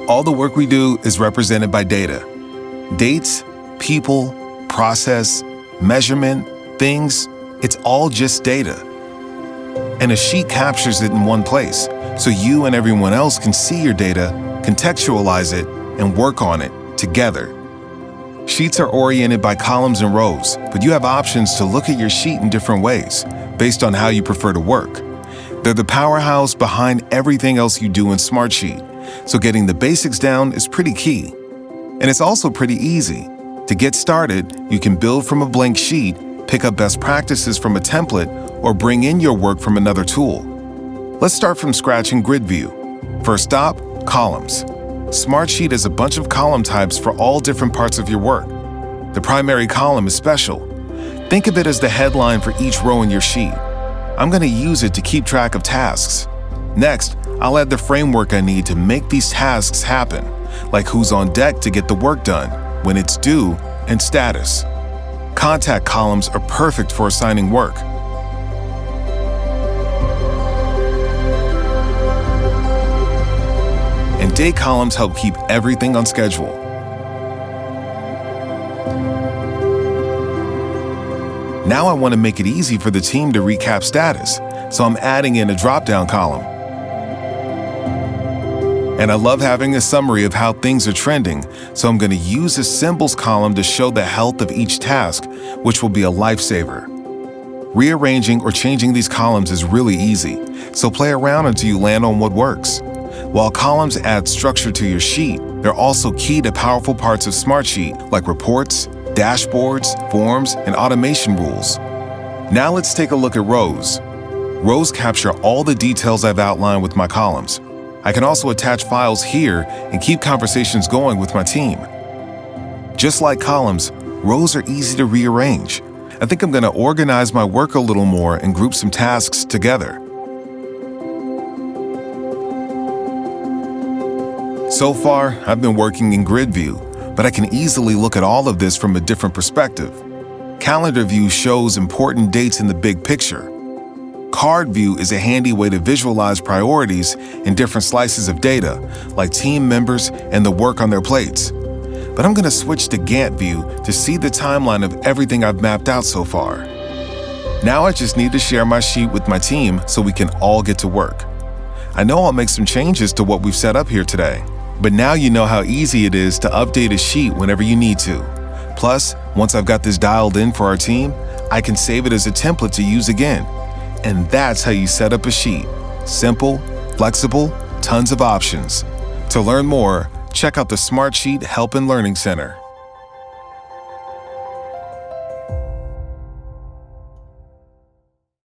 All the work we do is represented by data. Dates, people, process, measurement, things, it's all just data. And a sheet captures it in one place, so you and everyone else can see your data, contextualize it, and work on it together. Sheets are oriented by columns and rows, but you have options to look at your sheet in different ways, based on how you prefer to work. They're the powerhouse behind everything else you do in Smartsheet, so getting the basics down is pretty key. And it's also pretty easy. To get started, you can build from a blank sheet, pick up best practices from a template, or bring in your work from another tool. Let's start from scratch in Grid View. First stop, columns. Smartsheet has a bunch of column types for all different parts of your work. The primary column is special. Think of it as the headline for each row in your sheet. I'm going to use it to keep track of tasks. Next, I'll add the framework I need to make these tasks happen, like who's on deck to get the work done, when it's due, and status. Contact columns are perfect for assigning work. And date columns help keep everything on schedule. Now I want to make it easy for the team to recap status, so I'm adding in a drop-down column. And I love having a summary of how things are trending, so I'm going to use a symbols column to show the health of each task, which will be a lifesaver. Rearranging or changing these columns is really easy, so play around until you land on what works. While columns add structure to your sheet, they're also key to powerful parts of Smartsheet like reports, dashboards, forms, and automation rules. Now let's take a look at rows. Rows capture all the details I've outlined with my columns. I can also attach files here and keep conversations going with my team. Just like columns, rows are easy to rearrange. I think I'm going to organize my work a little more and group some tasks together. So far, I've been working in Grid View, but I can easily look at all of this from a different perspective. Calendar View shows important dates in the big picture. Card View is a handy way to visualize priorities in different slices of data, like team members and the work on their plates. But I'm going to switch to Gantt View to see the timeline of everything I've mapped out so far. Now I just need to share my sheet with my team so we can all get to work. I know I'll make some changes to what we've set up here today, but now you know how easy it is to update a sheet whenever you need to. Plus, once I've got this dialed in for our team, I can save it as a template to use again. And that's how you set up a sheet. Simple, flexible, tons of options. To learn more, check out the Smartsheet Help and Learning Center.